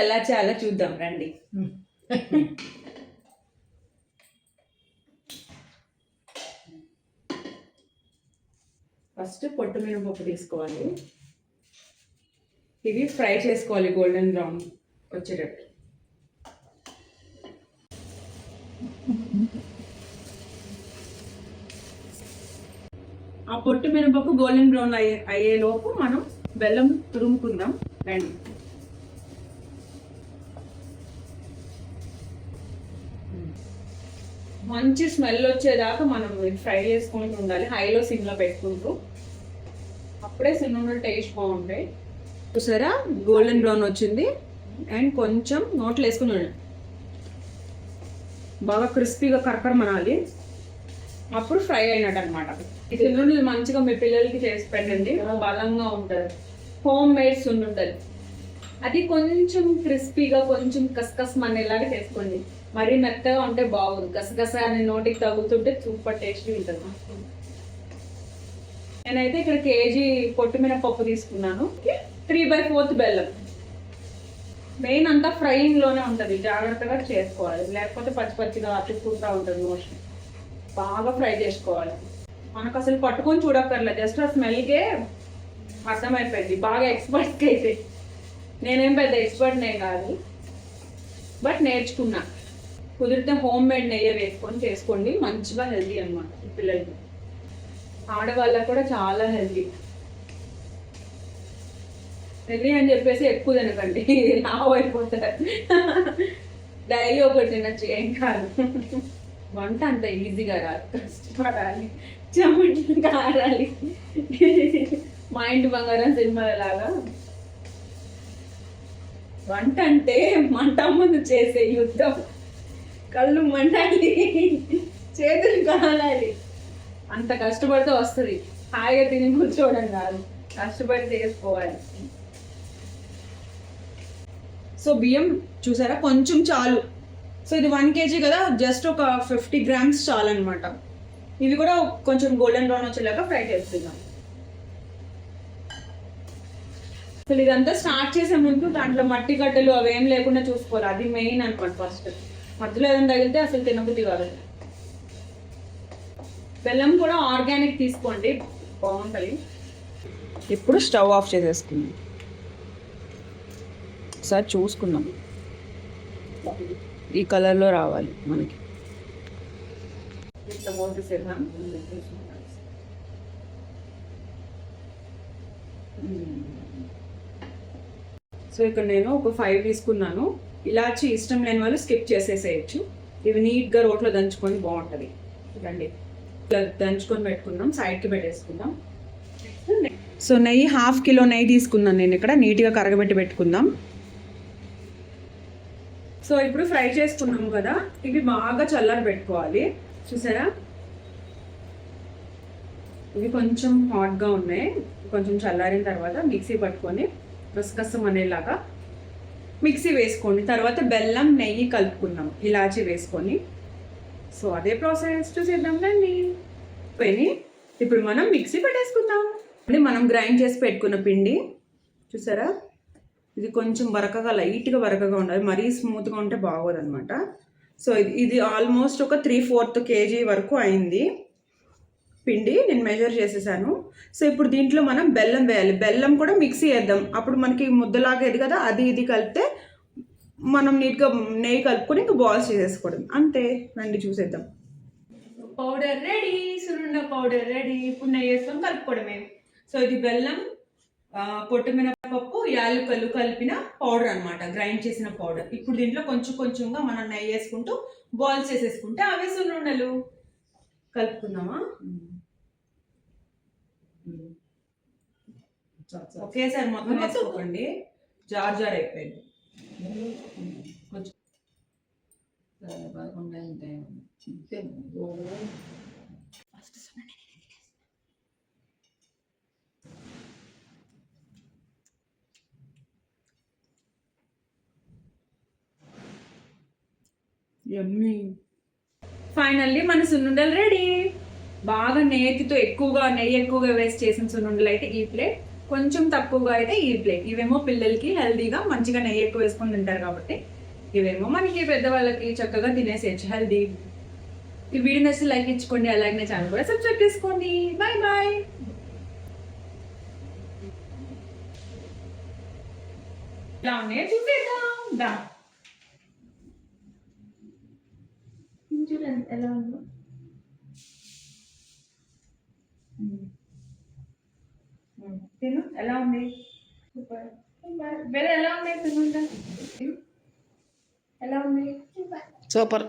ఎలా చేయాలో చూద్దాం రండి. ఫస్ట్ పొట్టు మినపప్పు తీసుకోవాలి. ఇవి ఫ్రై చేసుకోవాలి గోల్డెన్ బ్రౌన్ వచ్చేటట్టు. ఆ పొట్టు మినపప్పు గోల్డెన్ బ్రౌన్ అయ్యేలోపు మనం బెల్లం తురుముకుందాం రండి. మంచి స్మెల్ వచ్చేదాకా మనం ఫ్రై చేసుకుంటూ ఉండాలి, హైలో సిమ్లో పెట్టుకుంటూ. అప్పుడే సున్నుండలు టేస్ట్ బాగుంటాయి. చూసారా గోల్డెన్ బ్రౌన్ వచ్చింది. అండ్ కొంచెం నోట్లో వేసుకుని బాగా క్రిస్పీగా కరకరమనాలి, అప్పుడు ఫ్రై అయినట్టు అనమాట. ఈ సున్నుండలు మంచిగా మీ పిల్లలకి చేసి పెట్టండి, బలంగా ఉంటుంది. హోమ్ మేడ్ సున్నుండలు. అది కొంచెం క్రిస్పీగా కొంచెం కసకస్ మనేలాగా చేసుకోండి. మరీ మెత్తగా ఉంటే బాగుంది, గసగస అని నోటికి తగులుతుంటే సూపర్ టేస్టీ ఉంటుంది. నేనైతే ఇక్కడ కేజీ పొట్టు మినపప్పు తీసుకున్నాను. 3/4 బెల్లం. మెయిన్ అంతా ఫ్రైయింగ్లోనే ఉంటుంది, జాగ్రత్తగా చేసుకోవాలి, లేకపోతే పచ్చి పచ్చిగా అతుక్కుంటూ ఉంటుంది మోషన్. బాగా ఫ్రై చేసుకోవాలి. మనకు అసలు పట్టుకొని చూడక్కర్లేదు, జస్ట్ ఆ స్మెల్కే అర్థమైపోయింది బాగా ఎక్స్పర్ట్కి అయితే. నేనేం పెద్ద ఎక్స్పర్ట్ కాదు, బట్ నేర్చుకున్నా. కుదిరితే హోమ్ మేడ్ నెయ్యి వేసుకొని చేసుకోండి, మంచిగా హెల్దీ అనమాట పిల్లలకి. ఆడవాళ్ళకు కూడా చాలా హెల్దీ. హెల్దీ అని చెప్పేసి ఎక్కువ తినకండి, లావు అయిపోతారు. డైలీ ఒకటి తినచ్చు, ఏం కాదు. వంట అంత ఈజీగా రాదు, కష్టపడాలి, చెమటలు కారాలి. మా ఇంటి బంగారం సినిమా లాగా వంట అంటే మంట ముందు చేసే యుద్ధం. కళ్ళు మండాలి, చేతులు కాలాలి. అంత కష్టపడితే వస్తుంది, హాయిగా తిని కూర్చోవడం కాదు, కష్టపడి చేసుకోవాలి. సో బియ్యం చూసారా కొంచెం చాలు. సో ఇది 1 kg కదా, జస్ట్ ఒక 50 grams చాలు అనమాట. ఇవి కూడా కొంచెం గోల్డెన్ బ్రౌన్ వచ్చేలాగా ఫ్రై చేస్తున్నాం. అసలు ఇదంతా స్టార్ట్ చేసే ముందు దాంట్లో మట్టి గడ్డలు అవేం లేకుండా చూసుకోవాలి, అది మెయిన్ అనమాట. ఫస్ట్ మధ్యలో ఏదైనా తగిలితే అసలు తినబుద్ధి కాదు. బెల్లం కూడా ఆర్గానిక్ తీసుకోండి, బాగుంటుంది. ఇప్పుడు స్టవ్ ఆఫ్ చేసేసుకుందాం, ఒకసారి చూసుకుందాం. ఈ కలర్లో రావాలి మనకి. సో ఇక్కడ నేను ఒక 5 తీసుకున్నాను. ఇలాచి ఇష్టం లేని వాళ్ళు స్కిప్ చేసేసేయచ్చు. ఇవి నీట్గా రోట్లో దంచుకొని బాగుంటుంది. రండి దంచుకొని పెట్టుకుందాం, సైడ్కి పెట్టేసుకుందాం. సో నెయ్యి 1/2 కిలో నెయ్యి తీసుకున్నాను నేను ఇక్కడ, నీట్గా కరగబెట్టి పెట్టుకుందాం. సో ఇప్పుడు ఫ్రై చేసుకున్నాము కదా, ఇవి బాగా చల్లారి పెట్టుకోవాలి. చూసారా ఇవి కొంచెం హాట్గా ఉన్నాయి. కొంచెం చల్లారిన తర్వాత మిక్సీ పట్టుకొని కసకసం అనేలాగా మిక్సీ వేసుకోండి. తర్వాత బెల్లం నెయ్యి కలుపుకున్నాం, ఇలాచి వేసుకొని. సో అదే ప్రాసెస్ చూసేద్దాం రండి. ఇప్పుడు మనం మిక్సీ పెట్టేసుకుందాం. మనం గ్రైండ్ చేసి పెట్టుకున్న పిండి చూసారా, ఇది కొంచెం బరకగా, లైట్గా బరకగా ఉండాలి, మరీ స్మూత్గా ఉంటే బాగోదు అనమాట. సో ఇది ఆల్మోస్ట్ ఒక 3/4 kg వరకు అయింది పిండి, నేను మెజర్ చేసేసాను. సో ఇప్పుడు దీంట్లో మనం బెల్లం వేయాలి. బెల్లం కూడా మిక్సీ వేద్దాం, అప్పుడు మనకి ముద్దలాగేది కదా, అది ఇది కలిపితే మనం నీట్గా నెయ్యి కలుపుకొని ఇంకా బాల్స్ చేసేసుకోవడం అంతే. రండి చూసేద్దాం. Powder ready, sunnunda powder ready. ఇప్పుడు నెయ్యి వేసుకొని కలుపుకోవడమే. సో ఇది బెల్లం, పొట్టు మినపప్పు, యాలకులు కలిపిన పౌడర్ అనమాట, గ్రైండ్ చేసిన పౌడర్. ఇప్పుడు దీంట్లో కొంచెం కొంచెంగా మనం నెయ్యి వేసుకుంటూ బాల్స్ చేసేసుకుంటే అవే సున్నుండలు. కలుపుకుందామా? ఒకేసారి మొత్తం వేసుకోకండి, జార్ జార్ అయిపోయింది. కొంచెం ఫైనల్లీ మన సున్నుండలు రెడీ. బాగా నెయ్యితో నెయ్యి ఎక్కువగా వేస్ట్ చేసిన సున్నుండలు అయితే ఈ ప్లేట్ కొంచెం తక్కువగా అయితే ఈ ప్లేట్. ఇవేమో పిల్లలకి హెల్దీగా మంచిగా నెయ్యి ఎక్కువ వేసుకొని తింటారు కాబట్టి, ఇవేమో మనకి పెద్దవాళ్ళకి చక్కగా తినేసేయచ్చు హెల్దీ. ఈ వీడియో నచ్చి లైక్ ఇచ్చుకోండి, అలాగే నా ఛానల్ కూడా సబ్స్క్రైబ్ చేసుకోండి. Bye bye. ఇలా ఉన్నాయి చూసేద్దాం. చూడండి ఎలా ఉందో. తిను ఎలా ఉంది. సూపర్. వేరే ఎలా ఉన్నాయి తిను ఎలా ఉంది. సూపర్.